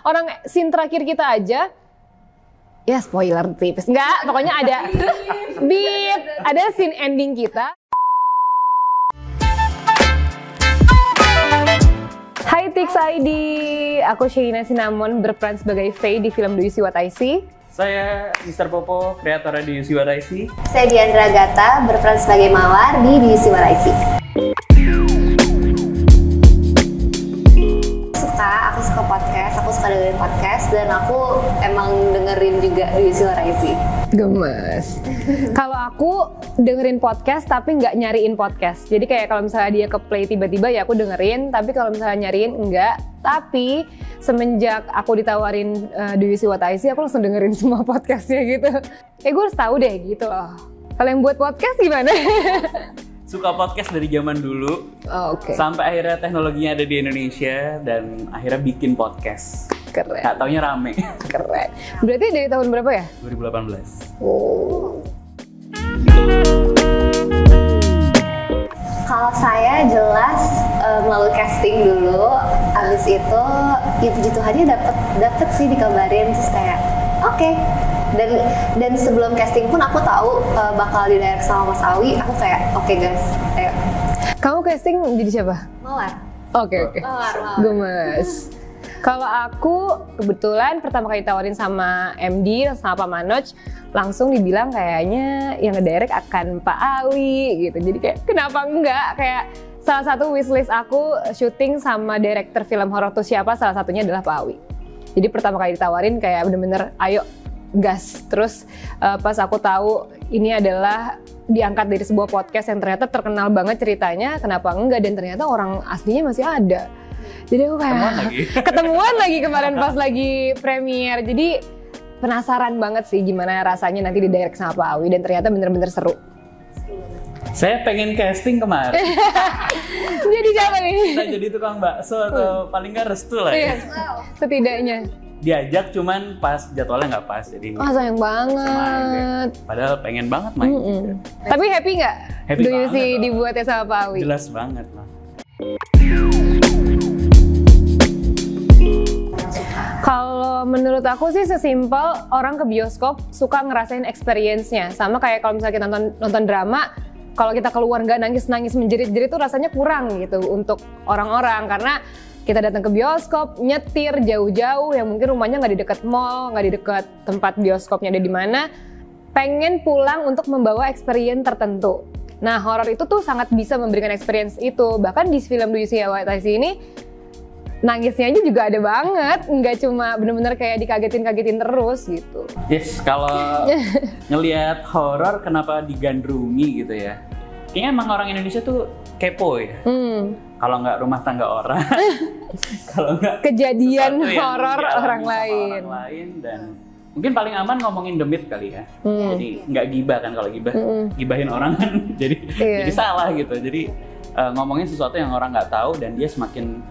orang scene terakhir kita aja, ya spoiler tipis, enggak, pokoknya ada beat, ada scene ending kita. Hai Tix ID, aku Sheina Cinnamon berperan sebagai Faye di film Do You See What I See. Saya Mr. Popo, kreator Do You See What I See. Saya Diandra Gata, berperan sebagai Mawar di Do You See What I See. Aku suka podcast, aku suka dengerin podcast, dan aku emang dengerin juga Do You See What I See. Gemes. Kalau aku dengerin podcast tapi nggak nyariin podcast. Jadi kayak kalau misalnya dia ke play tiba-tiba ya aku dengerin, tapi kalau misalnya nyariin enggak. Tapi semenjak aku ditawarin Do You See What I See, aku langsung dengerin semua podcastnya gitu. Gue harus tahu deh gitu loh. Kalau yang buat podcast gimana? Suka podcast dari zaman dulu, sampai akhirnya teknologinya ada di Indonesia dan akhirnya bikin podcast. Keren. Gak taunya rame. Keren. Berarti dari tahun berapa ya? 2018. Oh. Kalau saya jelas melalui casting dulu, abis itu ya puji Tuhannya dapet sih, dikabarin, terus kayak oke. Dan sebelum casting pun aku tahu bakal di-direct sama Mas Awi. Aku kayak oke guys, ayo. Kamu casting jadi siapa? Mawar. Oke. Mawar. Gemes. Kalau aku kebetulan pertama kali ditawarin sama MD sama Pak Manoj, langsung dibilang kayaknya yang ngedirect akan Pak Awi gitu. Jadi kayak kenapa enggak? Kayak salah satu wishlist aku syuting sama director film horor tuh siapa? Salah satunya adalah Pak Awi. Jadi pertama kali ditawarin kayak bener-bener ayo gas. Terus pas aku tahu ini adalah diangkat dari sebuah podcast yang ternyata terkenal banget ceritanya, kenapa enggak? Dan ternyata orang aslinya masih ada. Jadi aku kayak ketemuan lagi kemarin pas lagi premiere. Jadi penasaran banget sih gimana rasanya nanti di direct sama Pak Awi, dan ternyata bener-bener seru. Saya pengen casting kemarin. Jadi siapa nih? Kita jadi tukang bakso atau paling nggak restu lah ya. Setidaknya. Diajak cuman pas jadwalnya nggak pas, jadi sayang banget. Padahal pengen banget main. Tapi happy nggak? Happy Do You banget See dong. dibuatnya sama Pak Awi? Jelas banget lah. Kalau menurut aku sih sesimpel orang ke bioskop suka ngerasain experience-nya. Sama kayak kalau misalnya kita nonton drama, kalau kita keluar nggak nangis-nangis menjerit-jerit tuh rasanya kurang gitu untuk orang-orang. Karena kita datang ke bioskop, nyetir jauh-jauh, yang mungkin rumahnya nggak di dekat mall, nggak di dekat tempat bioskopnya ada di mana, pengen pulang untuk membawa experience tertentu. Nah, horor itu tuh sangat bisa memberikan experience itu. Bahkan di film Do You See What I See ini, nangisnya aja juga ada banget, nggak cuma bener-bener kayak dikagetin-kagetin terus gitu. Yes, kalau ngelihat horor kenapa digandrungi gitu ya? Kayaknya emang orang Indonesia tuh kepo ya. Kalau nggak rumah tangga orang, kalau nggak kejadian horor orang lain. Dan mungkin paling aman ngomongin The Myth kali ya. Jadi nggak gibah kan, kalau gibahin orang kan jadi salah gitu. Jadi ngomongin sesuatu yang orang nggak tahu, dan dia semakin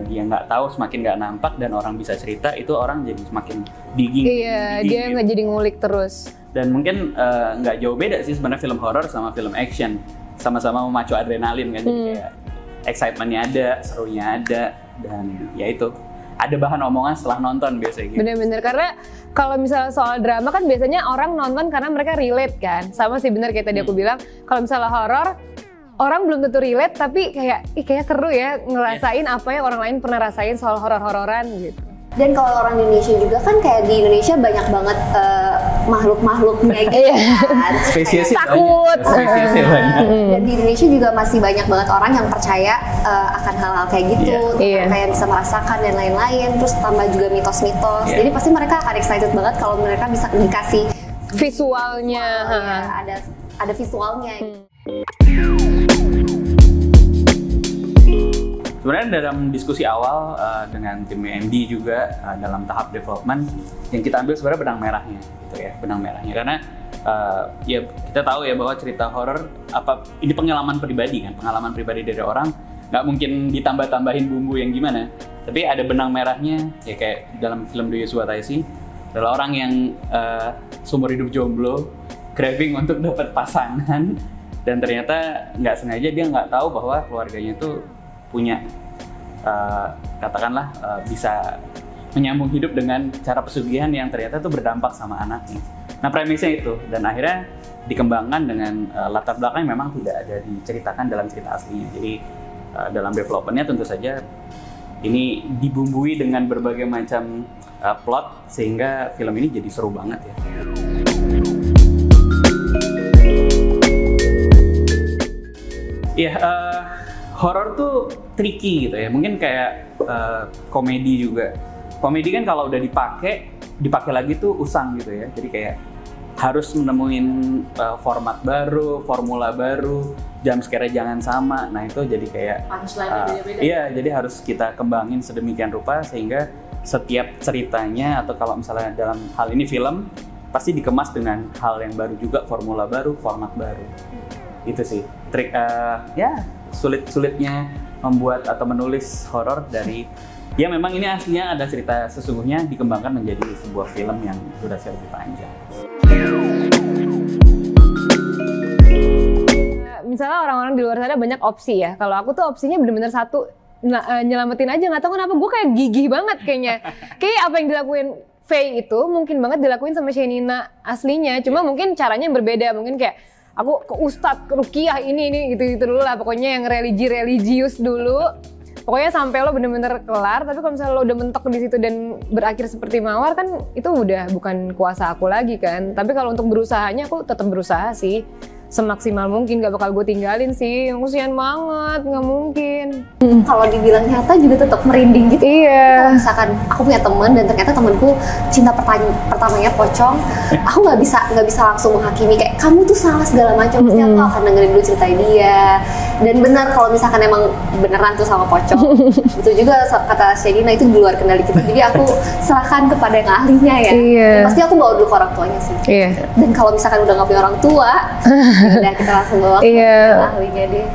dia nggak tahu, semakin nggak nampak, dan orang bisa cerita, itu orang jadi semakin digging. Iya, dia nggak jadi ngulik terus. Dan mungkin nggak jauh beda sih sebenarnya film horor sama film action, sama-sama memacu adrenalin kan. Jadi kayak excitementnya ada, serunya ada, dan ya itu ada bahan omongan setelah nonton biasanya gitu. Bener-bener, karena kalau misalnya soal drama kan biasanya orang nonton karena mereka relate kan. Sama sih, bener kayak tadi aku bilang, kalau misalnya horor orang belum tentu relate, tapi kayak seru ya ngerasain apa yang orang lain pernah rasain soal horor-hororan gitu. Dan kalau orang Indonesia juga kan, kayak di Indonesia banyak banget makhluk-makhluknya gitu kan. Spesiesnya takut. Spesiesnya banyak. Dan di Indonesia juga masih banyak banget orang yang percaya akan hal-hal kayak gitu, kayak bisa merasakan dan lain-lain. Terus tambah juga mitos-mitos. Jadi pasti mereka akan excited banget kalau mereka bisa dikasih visualnya. Ada visualnya. Sebenarnya dalam diskusi awal dengan tim MD juga dalam tahap development, yang kita ambil sebenarnya benang merahnya gitu ya, benang merahnya. Karena ya kita tahu ya bahwa cerita horor ini pengalaman pribadi kan, pengalaman pribadi dari orang, nggak mungkin ditambah-tambahin bumbu yang gimana. Tapi ada benang merahnya, ya kayak dalam film Do You See What I See, adalah orang yang seumur hidup jomblo, craving untuk dapat pasangan, dan ternyata nggak sengaja dia nggak tahu bahwa keluarganya tuh punya katakanlah bisa menyambung hidup dengan cara pesugihan yang ternyata tuh berdampak sama anaknya. Nah premisnya itu, dan akhirnya dikembangkan dengan latar belakang yang memang tidak ada diceritakan dalam cerita aslinya. Jadi dalam developmentnya tentu saja ini dibumbui dengan berbagai macam plot sehingga film ini jadi seru banget ya. Iya, horor tuh tricky gitu ya. Mungkin kayak komedi juga. Komedi kan kalau udah dipakai lagi tuh usang gitu ya. Jadi kayak harus menemuin format baru, formula baru, jump scare jangan sama. Nah itu jadi kayak beda-beda. Iya, jadi harus kita kembangin sedemikian rupa sehingga setiap ceritanya atau kalau misalnya dalam hal ini film pasti dikemas dengan hal yang baru juga, formula baru, format baru. Itu sih trik ya sulit-sulitnya membuat atau menulis horor dari ya memang ini aslinya ada cerita sesungguhnya dikembangkan menjadi sebuah film yang durasi lebih panjang. Misalnya orang-orang di luar sana banyak opsi ya. Kalau aku tuh opsinya bener-bener satu, nyelamatin aja. Nggak tahu kenapa gue kayak gigih banget kayaknya. Kayak apa yang dilakuin Faye itu mungkin banget dilakuin sama Shenina aslinya. Cuma mungkin caranya yang berbeda. Mungkin kayak aku ke Ustadz, ke Rukiah ini gitu dulu lah. Pokoknya yang religius dulu. Pokoknya sampai lo bener-bener kelar. Tapi kalau misalnya lo udah mentok di situ dan berakhir seperti Mawar kan itu udah bukan kuasa aku lagi kan. Tapi kalau untuk berusahanya aku tetap berusaha sih. Semaksimal mungkin, gak bakal gue tinggalin sih. Kasihan banget, gak mungkin. Kalau dibilang nyata juga tetap merinding gitu. Iya. Kalau misalkan aku punya teman dan ternyata temanku cinta pertamanya pocong, aku nggak bisa langsung menghakimi kayak kamu tuh salah segala macam. Pasti aku akan dengerin dulu cerita dia. Dan benar kalau misalkan emang beneran tuh sama pocong, itu juga kata Shenina itu di luar kendali kita. Jadi aku serahkan kepada yang ahlinya ya. Iya. Dan pasti aku bawa dulu ke orang tuanya sih. Iya. Dan kalau misalkan udah nggak punya orang tua, udah kita langsung bawa ke yang ahlinya deh.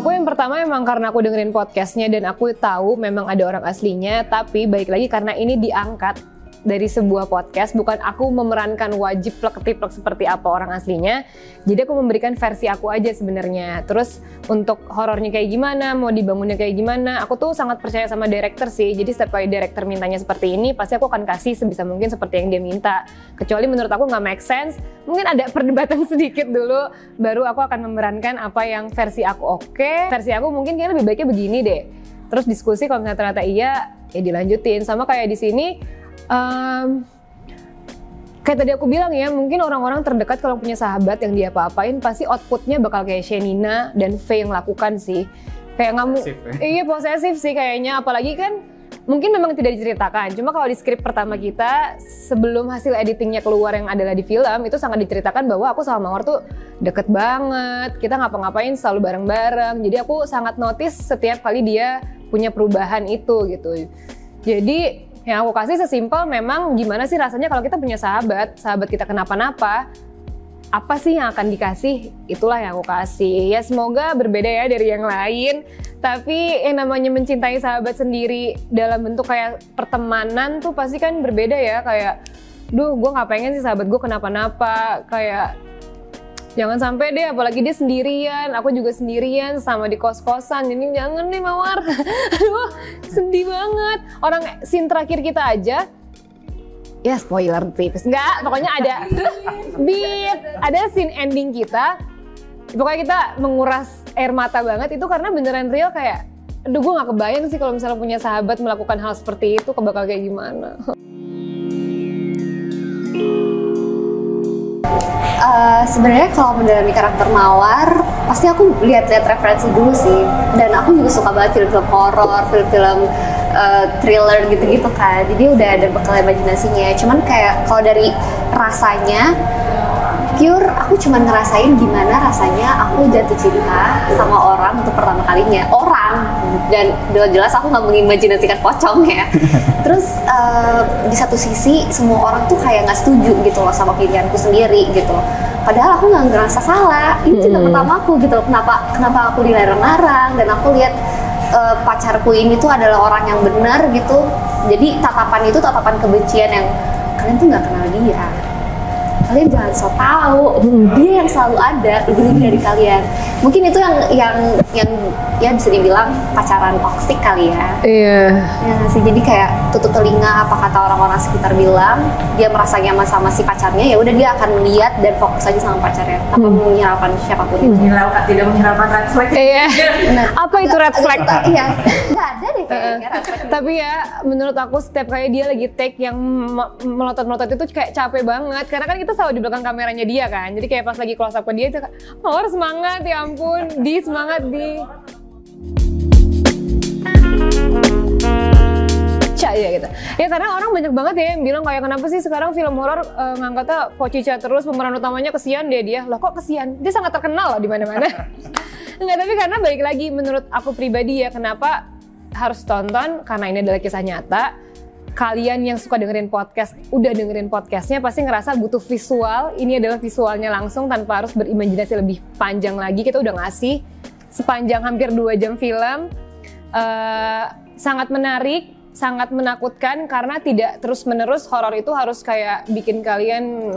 Aku yang pertama emang karena aku dengerin podcastnya dan aku tahu memang ada orang aslinya, tapi baik lagi karena ini diangkat dari sebuah podcast, bukan aku memerankan wajib plek-ketiplek seperti apa orang aslinya. Jadi aku memberikan versi aku aja sebenarnya. Terus untuk horornya kayak gimana, mau dibangunnya kayak gimana, aku tuh sangat percaya sama director sih. Jadi setiap kali director mintanya seperti ini, pasti aku akan kasih sebisa mungkin seperti yang dia minta. Kecuali menurut aku nggak make sense, mungkin ada perdebatan sedikit dulu, baru aku akan memerankan apa yang versi aku oke. Versi aku mungkin kayaknya lebih baiknya begini deh. Terus diskusi kalau misalnya ternyata iya, ya dilanjutin. Sama kayak di sini. Kayak tadi aku bilang ya, mungkin orang-orang terdekat kalau punya sahabat yang dia apa-apain pasti outputnya bakal kayak Shenina dan Faye yang lakukan sih. Kayak iya posesif sih kayaknya, apalagi kan mungkin memang tidak diceritakan. Cuma kalau di skrip pertama kita sebelum hasil editingnya keluar yang adalah di film itu sangat diceritakan bahwa aku sama Mawar tuh deket banget. Kita ngapa-ngapain selalu bareng-bareng. Jadi aku sangat notice setiap kali dia punya perubahan itu gitu. Jadi yang aku kasih sesimpel memang gimana sih rasanya kalau kita punya sahabat kita kenapa-napa, apa sih yang akan dikasih, itulah yang aku kasih. Ya semoga berbeda ya dari yang lain, tapi yang namanya mencintai sahabat sendiri dalam bentuk kayak pertemanan tuh pasti kan berbeda ya. Kayak, duh gue gak pengen sih sahabat gue kenapa-napa, kayak jangan sampai deh, apalagi dia sendirian, aku juga sendirian sama di kos-kosan, jadi jangan nih Mawar. Aduh, sedih banget. Orang scene terakhir kita aja, ya spoiler tipis, enggak, pokoknya ada ada scene ending kita, pokoknya kita menguras air mata banget, itu karena beneran real kayak, aduh gue gak kebayang sih kalau misalnya punya sahabat melakukan hal seperti itu, bakal kayak gimana. Sebenarnya kalau mendalami karakter Mawar, pasti aku lihat-lihat referensi dulu sih. Dan aku juga suka banget film-film horor, film-film thriller gitu-gitu kan. Jadi udah ada bekal imajinasinya. Cuman kayak kalau dari rasanya, pure aku cuma ngerasain gimana rasanya aku jatuh cinta sama orang untuk pertama kalinya. Dan jelas aku nggak mengimajinasikan pocong ya. Terus di satu sisi semua orang tuh kayak nggak setuju gitu loh sama pilihanku sendiri gitu. Padahal aku nggak ngerasa salah. Ini cinta pertama aku gitu loh. Kenapa aku dilarang-larang dan aku lihat pacarku ini tuh adalah orang yang benar gitu. Jadi tatapan itu tatapan kebencian yang kalian tuh nggak kenal dia. kalian jangan so tau, dia yang selalu ada lebih dari kalian. Mungkin itu yang ya bisa dibilang pacaran toksik kali ya. Iya. Ya nggak sih, jadi kayak tutup telinga apa kata orang-orang sekitar bilang, dia merasa nyaman sama si pacarnya, ya udah dia akan lihat dan fokus aja sama pacarnya tanpa menghiraukan siapapun itu. Tidak menghiraukan red flag. Iya. Nah, Apa itu red flag? Iya, nggak ada deh kayaknya red flag. Tapi ya menurut aku setiap kali dia lagi take yang melotot-melotot itu kayak capek banget karena kan kita selalu di belakang kameranya dia kan, jadi kayak pas lagi close up ke dia itu Mawar semangat, ya ampun, di semangat di Cica ya gitu. Ya karena orang banyak banget ya yang bilang kayak kenapa sih sekarang film horor ngangkatnya kok Cica terus, pemeran utamanya kesian dia. Lah kok kesian? Dia sangat terkenal loh di mana-mana. Enggak, tapi karena balik lagi menurut aku pribadi ya, kenapa harus tonton, karena ini adalah kisah nyata. Kalian yang suka dengerin podcast, udah dengerin podcastnya pasti ngerasa butuh visual. Ini adalah visualnya langsung tanpa harus berimajinasi lebih panjang lagi. Kita udah ngasih sepanjang hampir 2 jam film. Sangat menarik, sangat menakutkan karena tidak terus-menerus horor itu harus kayak bikin kalian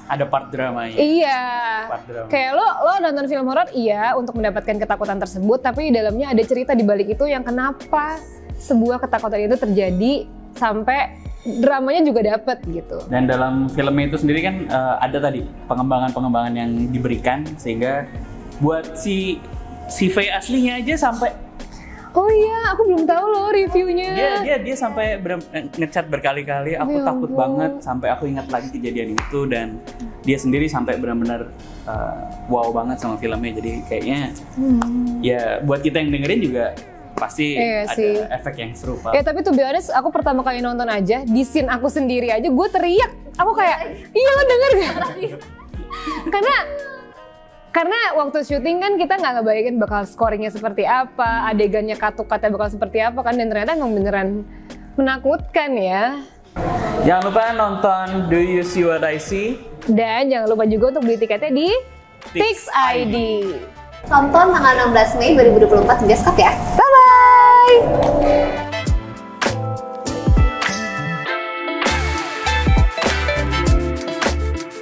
Ada part dramanya. iya. Part drama. Kayak lo nonton film horor iya untuk mendapatkan ketakutan tersebut, tapi di dalamnya ada cerita di balik itu yang kenapa sebuah ketakutan itu terjadi sampai dramanya juga dapet gitu. Dan dalam filmnya itu sendiri kan ada tadi pengembangan-pengembangan yang diberikan sehingga buat si Faye aslinya aja sampai Oh iya, aku belum tahu loh reviewnya. dia sampai ngechat berkali-kali, aku Ya takut ampun. banget sampai aku ingat lagi kejadian itu, dan dia sendiri sampai benar-benar wow banget sama filmnya. Jadi kayaknya ya buat kita yang dengerin juga pasti Iya ada sih. efek yang serupa. Ya tapi to be honest, aku pertama kali nonton aja, di scene aku sendiri aja gue teriak. Aku kayak, iya lo denger gak? Karena waktu syuting kan kita nggak ngebayangin bakal scoringnya seperti apa, adegannya katuk-katanya bakal seperti apa kan, dan ternyata emang beneran menakutkan ya. Jangan lupa nonton Do You See What I See? Dan jangan lupa juga untuk beli tiketnya di Tix ID. Tonton tanggal 16 Mei 2024 di bioskop ya. Bye-bye!